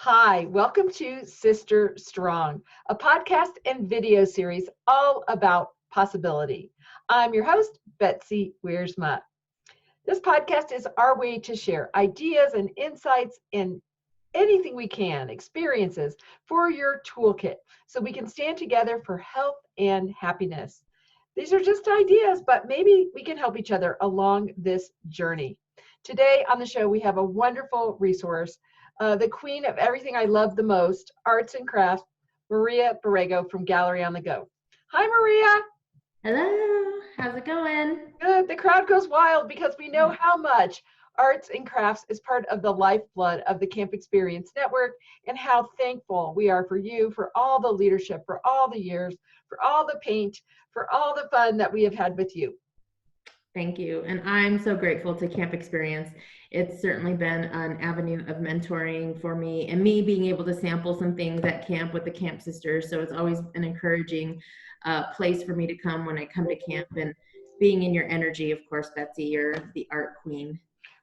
Hi, welcome to Sister Strong, a podcast and video series all about possibility. I'm your host, Betsy Wiersma. This podcast is our way to share ideas and insights and anything we can, experiences for your toolkit so we can stand together for health and happiness. These are just ideas, but maybe we can help each other along this journey. Today on the show, we have a wonderful resource, the queen of everything I love the most, arts and crafts, Maria Borrego from Gallery on the Go. Hi, Maria. Hello, how's it going? Good. The crowd goes wild because we know how much arts and crafts is part of the lifeblood of the CampExperience Network, and how thankful we are for you, for all the leadership, for all the years, for all the paint, for all the fun that we have had with you. Thank you. And I'm so grateful to CampExperience. It's certainly been an avenue of mentoring for me and me being able to sample some things at camp with the Camp Sisters. So it's always an encouraging place for me to come when I come to camp, and being in your energy, of course, Betsy, you're the art queen.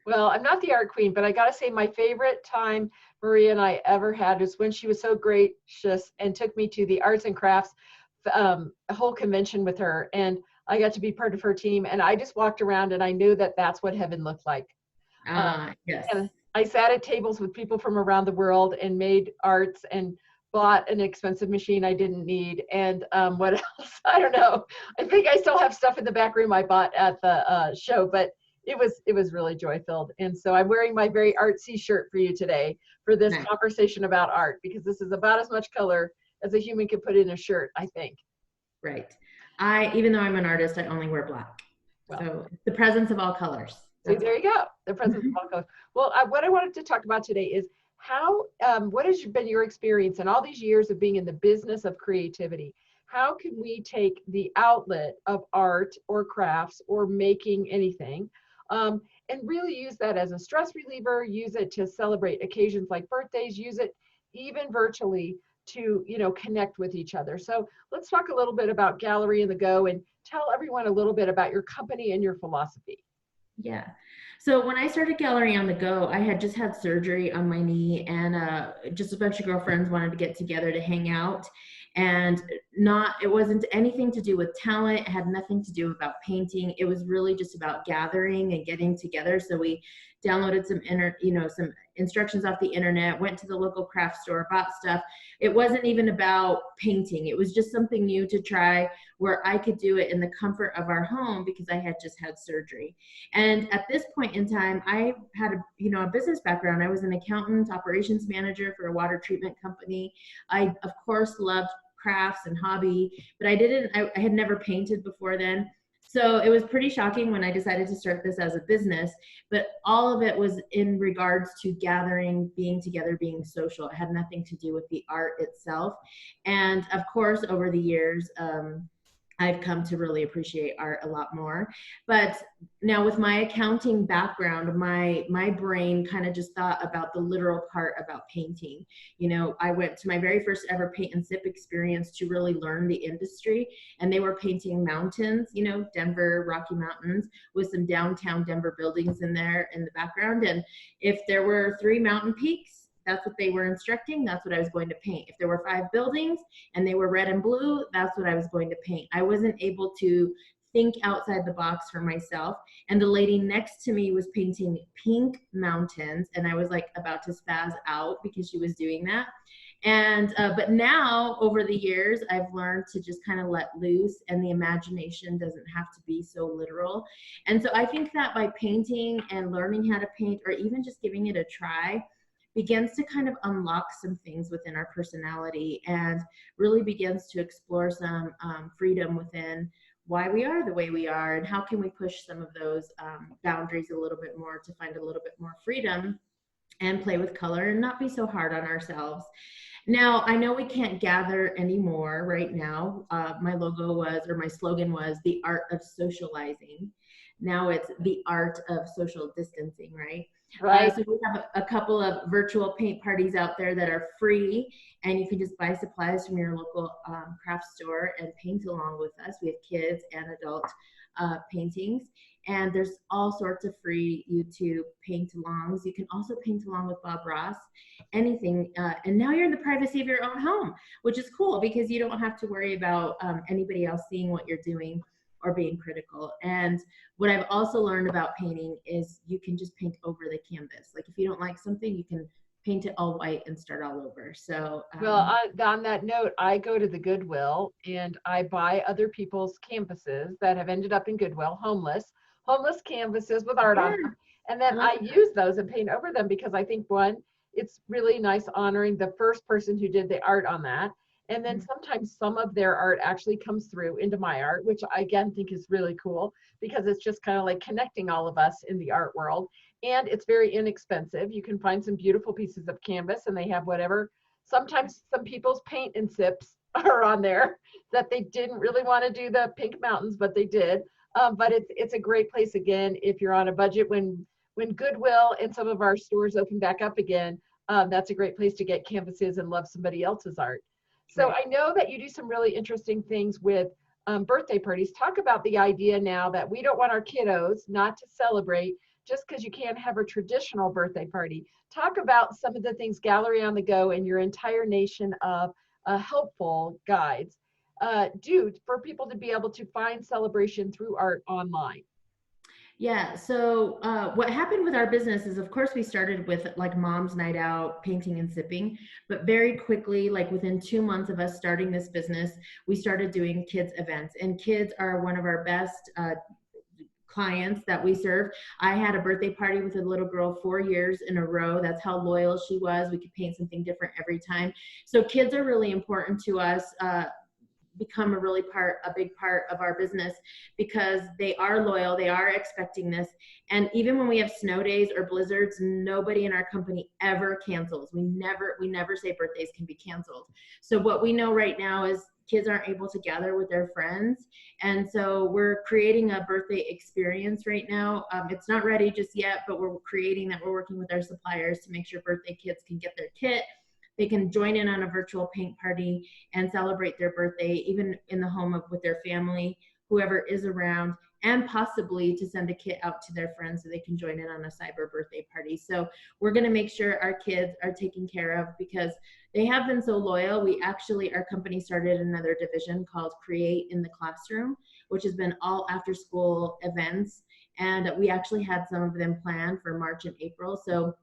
Well, I'm not the art queen, but I got to say my favorite time Maria and I ever had was when she was so gracious and took me to the arts and crafts, a whole convention with her. And I got to be part of her team. And I just walked around and I knew that that's what heaven looked like. Yes. And I sat at tables with people from around the world and made arts and bought an expensive machine I didn't need. And what else? I don't know. I think I still have stuff in the back room I bought at the show, but it was really joy filled. And so I'm wearing my very artsy shirt for you today for this Nice. conversation about art, because this is about as much color as a human could put in a shirt, I think. Right. Even though I'm an artist, I only wear black. Well, so the presence of all colors. See, there you go. The presence of all colors. Well, what I wanted to talk about today is how, what has been your experience in all these years of being in the business of creativity? How can we take the outlet of art or crafts or making anything, and really use that as a stress reliever, use it to celebrate occasions like birthdays, use it even virtually to, connect with each other. So let's talk a little bit about Gallery on the Go and tell everyone a little bit about your company and your philosophy. Yeah. So when I started Gallery on the Go, I had just had surgery on my knee, and just a bunch of girlfriends wanted to get together to hang out. And it wasn't anything to do with talent. It had nothing to do about painting. It was really just about gathering and getting together. So we downloaded some instructions off the internet, went to the local craft store, bought stuff. It wasn't even about painting. It was just something new to try, where I could do it in the comfort of our home because I had just had surgery. And at this point in time, I had a business background. I was an accountant, operations manager for a water treatment company. I, of course, loved crafts and hobby, but I had never painted before then. So it was pretty shocking when I decided to start this as a business, but all of it was in regards to gathering, being together, being social. It had nothing to do with the art itself. And of course, over the years, I've come to really appreciate art a lot more. But now with my accounting background, my brain kind of just thought about the literal part about painting. I went to my very first ever paint and sip experience to really learn the industry, and they were painting mountains, Denver, Rocky Mountains, with some downtown Denver buildings in there in the background. And if there were 3 mountain peaks, that's what they were instructing. That's what I was going to paint. If there were 5 buildings and they were red and blue, that's what I was going to paint. I wasn't able to think outside the box for myself. And the lady next to me was painting pink mountains, and I was like about to spaz out because she was doing that. And but now over the years, I've learned to just kind of let loose, and the imagination doesn't have to be so literal. And so I think that by painting and learning how to paint, or even just giving it a try, begins to kind of unlock some things within our personality, and really begins to explore some freedom within why we are the way we are, and how can we push some of those boundaries a little bit more to find a little bit more freedom and play with color and not be so hard on ourselves. Now, I know we can't gather anymore right now. My slogan was the art of socializing. Now it's the art of social distancing, right? Right. So we have a couple of virtual paint parties out there that are free, and you can just buy supplies from your local craft store and paint along with us. We have kids and adult paintings. And there's all sorts of free YouTube paint alongs. You can also paint along with Bob Ross, anything. And now you're in the privacy of your own home, which is cool because you don't have to worry about anybody else seeing what you're doing or being critical. And what I've also learned about painting is you can just paint over the canvas. Like if you don't like something, you can paint it all white and start all over. So Well, on that note, I go to the Goodwill and I buy other people's canvases that have ended up in Goodwill, homeless canvases with art on yeah, them. And then I love I that. use those and paint over them because I think one, it's really nice honoring the first person who did the art on that. And then sometimes some of their art actually comes through into my art, which I again think is really cool because it's just kind of like connecting all of us in the art world. And it's very inexpensive. You can find some beautiful pieces of canvas and they have whatever. Sometimes some people's paint and sips are on there that they didn't really want to do the pink mountains, but they did. But it's a great place again if you're on a budget. When Goodwill and some of our stores open back up again, that's a great place to get canvases and love somebody else's art. So Right. I know that you do some really interesting things with birthday parties. Talk about the idea now that we don't want our kiddos not to celebrate just because you can't have a traditional birthday party. Talk about some of the things Gallery on the Go and your entire nation of helpful guides do for people to be able to find celebration through art online. Yeah. So what happened with our business is, of course, we started with like mom's night out, painting and sipping, but very quickly, like within 2 months of us starting this business, we started doing kids events, and kids are one of our best clients that we serve. I had a birthday party with a little girl 4 years in a row. That's how loyal she was. We could paint something different every time. So kids are really important to us. Become a big part of our business because they are loyal, they are expecting this. And even when we have snow days or blizzards, nobody in our company ever cancels. We never say birthdays can be canceled. So what we know right now is kids aren't able to gather with their friends, and so we're creating a birthday experience right now. It's not ready just yet, but we're creating that. We're working with our suppliers to make sure birthday kids can get their kit, they can join in on a virtual paint party and celebrate their birthday, even in the home with their family, whoever is around, and possibly to send a kit out to their friends so they can join in on a cyber birthday party. So we're going to make sure our kids are taken care of because they have been so loyal. Our company started another division called Create in the Classroom, which has been all after school events. And we actually had some of them planned for March and April. So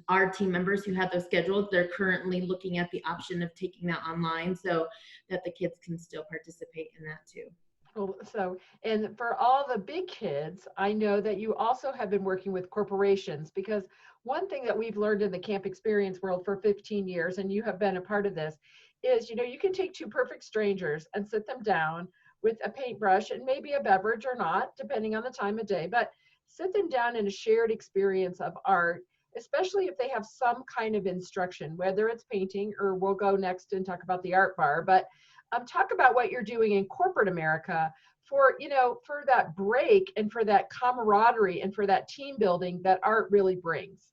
our team members who had those scheduled, they're currently looking at the option of taking that online so that the kids can still participate in that too. Well, so, and for all the big kids, I know that you also have been working with corporations because one thing that we've learned in the camp experience world for 15 years, and you have been a part of this, is, you can take two perfect strangers and sit them down with a paintbrush and maybe a beverage or not, depending on the time of day, but sit them down in a shared experience of art, especially if they have some kind of instruction, whether it's painting or we'll go next and talk about the art bar, but talk about what you're doing in corporate America for, for that break and for that camaraderie and for that team building that art really brings.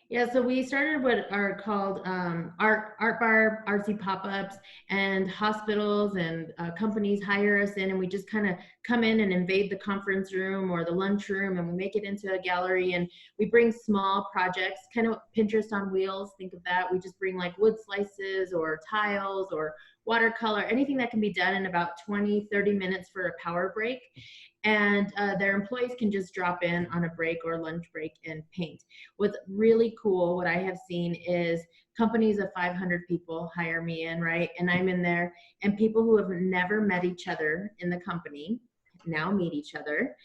Yeah, so we started what are called art bar, artsy pop-ups, and hospitals and companies hire us in, and we just kind of come in and invade the conference room or the lunch room, and we make it into a gallery, and we bring small projects, kind of Pinterest on wheels. Think of that. We just bring like wood slices or tiles or watercolor, anything that can be done in about 20-30 minutes for a power break. And their employees can just drop in on a break or lunch break and paint. What's really cool, what I have seen is companies of 500 people hire me in, right? And I'm in there, and people who have never met each other in the company now meet each other.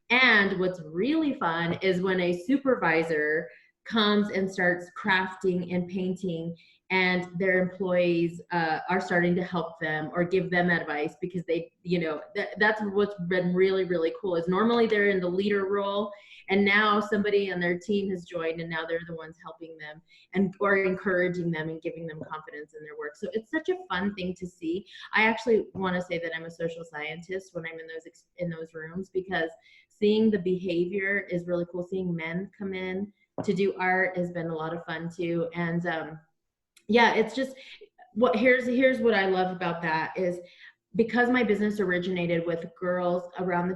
And what's really fun is when a supervisor comes and starts crafting and painting, and their employees are starting to help them or give them advice because that's what's been really, really cool is normally they're in the leader role, and now somebody on their team has joined, and now they're the ones helping them and or encouraging them and giving them confidence in their work. So it's such a fun thing to see. I actually want to say that I'm a social scientist when I'm in those rooms because seeing the behavior is really cool. Seeing men come in to do art has been a lot of fun too. And yeah, it's just here's what I love about that is because my business originated with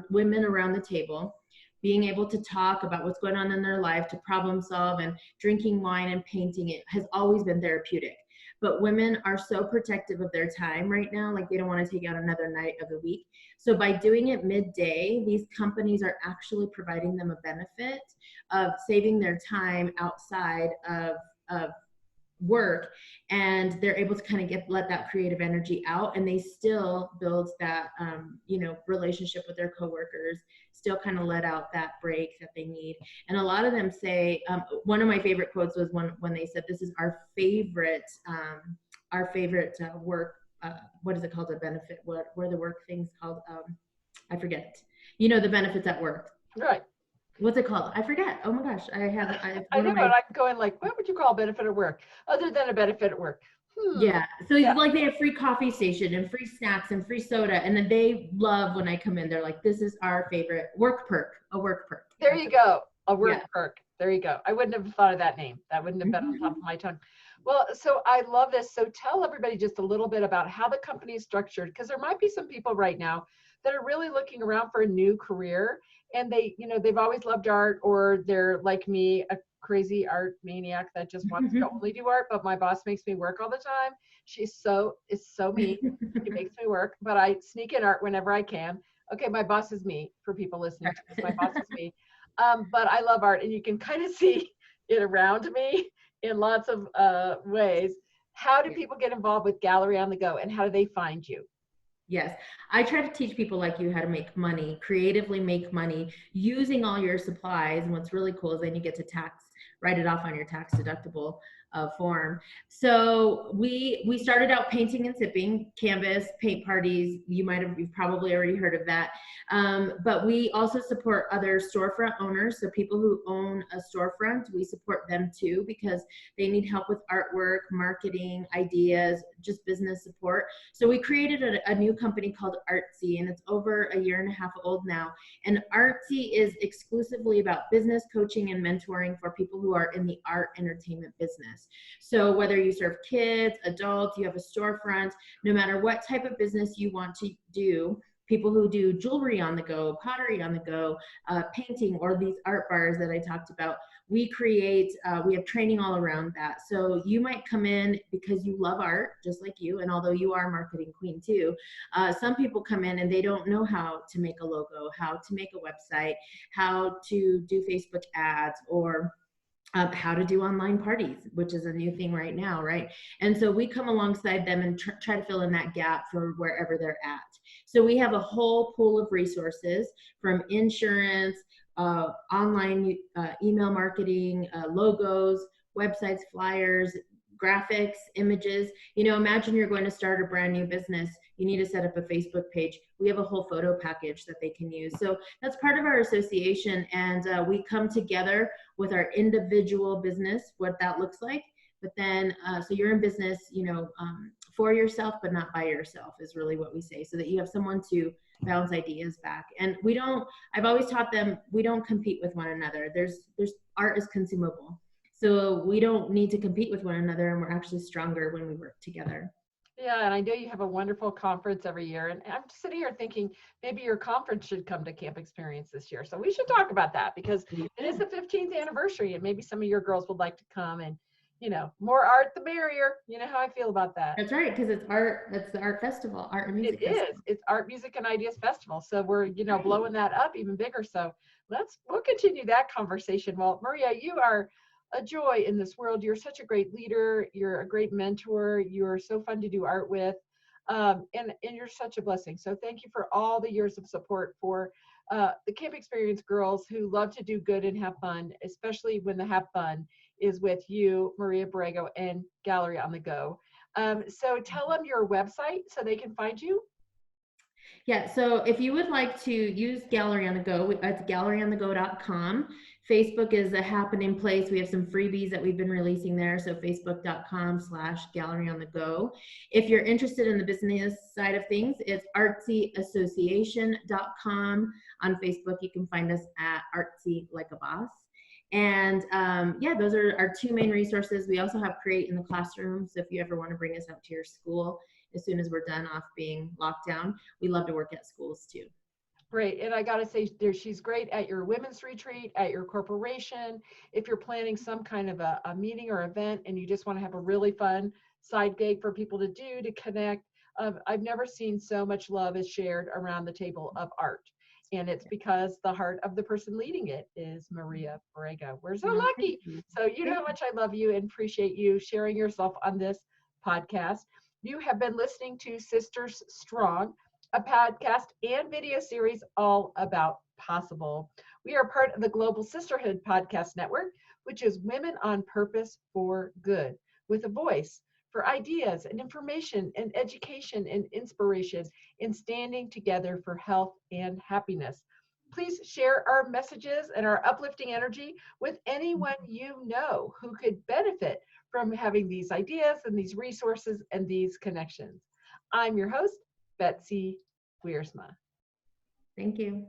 women around the table, being able to talk about what's going on in their life, to problem solve, and drinking wine and painting, it has always been therapeutic. But women are so protective of their time right now, like they don't want to take out another night of the week. So by doing it midday, these companies are actually providing them a benefit of saving their time outside of work, and they're able to kind of let that creative energy out, and they still build that relationship with their coworkers, still kind of let out that break that they need. And a lot of them say, one of my favorite quotes was when they said, this is our favorite work, what is it called, a benefit, what are the work things called, I forget, the benefits at work, Right. What's it called? I forget. Oh my gosh. I know, but I'm going like, what would you call a benefit at work other than a benefit at work? Yeah. So like they have free coffee station and free snacks and free soda. And then they love when I come in, they're like, this is our favorite work perk, a work perk. There you go. A work perk. There you go. I wouldn't have thought of that name. That wouldn't have been on top of my tongue. Well, so I love this. So tell everybody just a little bit about how the company is structured, because there might be some people right now that are really looking around for a new career, and they've always loved art, or they're like me, a crazy art maniac that just wants to only do art, but my boss makes me work all the time. Is so mean. She makes me work, but I sneak in art whenever I can. Okay, my boss is me, for people listening to this. My boss is me. But I love art, and you can kind of see it around me in lots of ways. How do people get involved with Gallery on the Go, and how do they find you? Yes, I try to teach people like you how to make money, creatively make money using all your supplies. And what's really cool is then you get to write it off on your tax deductible form. So we started out painting and sipping, canvas, paint parties. You've probably already heard of that. But we also support other storefront owners. So people who own a storefront, we support them too, because they need help with artwork, marketing, ideas, just business support. So we created a new company called Artsy, and it's over 1.5 years old now. And Artsy is exclusively about business coaching and mentoring for people who are in the art entertainment business. So whether you serve kids, adults, you have a storefront, no matter what type of business you want to do, people who do jewelry on the go, pottery on the go, painting, or these art bars that I talked about, we have training all around that. So you might come in because you love art, just like you, and although you are a marketing queen too, some people come in and they don't know how to make a logo, how to make a website, how to do Facebook ads, or how to do online parties, which is a new thing right now, right? And so we come alongside them and try to fill in that gap for wherever they're at. So we have a whole pool of resources, from insurance, online email marketing, logos, websites, flyers, graphics, images. Imagine you're going to start a brand new business. You need to set up a Facebook page. We have a whole photo package that they can use. So that's part of our association. And we come together with our individual business, what that looks like. But then, so you're in business, for yourself, but not by yourself, is really what we say, so that you have someone to bounce ideas back. And I've always taught them, we don't compete with one another. There's art is consumable. So we don't need to compete with one another, and we're actually stronger when we work together. Yeah, and I know you have a wonderful conference every year, and I'm sitting here thinking maybe your conference should come to CampExperience this year. So we should talk about that, because it is the 15th anniversary, and maybe some of your girls would like to come, and more art the merrier. You know how I feel about that. That's right, because it's art. That's the art festival, art and music. It is. It's Art, Music, and Ideas Festival. So we're blowing that up even bigger. So we'll continue that conversation. Well, Maria, you are a joy in this world. You're such a great leader. You're a great mentor. You're so fun to do art with. And you're such a blessing. So thank you for all the years of support for the CampExperience girls who love to do good and have fun, especially when the have fun is with you, Maria Borrego, and Gallery on the Go. So tell them your website so they can find you. Yeah, so if you would like to use Gallery on the Go, it's galleryonthego.com. Facebook is a happening place. We have some freebies that we've been releasing there. So facebook.com/galleryonthego. If you're interested in the business side of things, it's artsyassociation.com. On Facebook, you can find us at Artsy Like a Boss. And those are our two main resources. We also have Create in the Classroom. So if you ever want to bring us out to your school, as soon as we're done off being locked down, we love to work at schools too. Great. And I got to say, she's great at your women's retreat, at your corporation. If you're planning some kind of a meeting or event and you just want to have a really fun side gig for people to do to connect, I've never seen so much love is shared around the table of art. And it's because the heart of the person leading it is Maria Borrego. We're so Oh, thank lucky. you. So you know Thank how much I love you and appreciate you sharing yourself on this podcast. You have been listening to Sisters Strong, a podcast and video series all about possible. We are part of the Global Sisterhood Podcast Network, which is women on purpose for good, with a voice for ideas and information and education and inspiration in standing together for health and happiness. Please share our messages and our uplifting energy with anyone you know who could benefit from having these ideas and these resources and these connections. I'm your host, Betsy Wiersma. Thank you.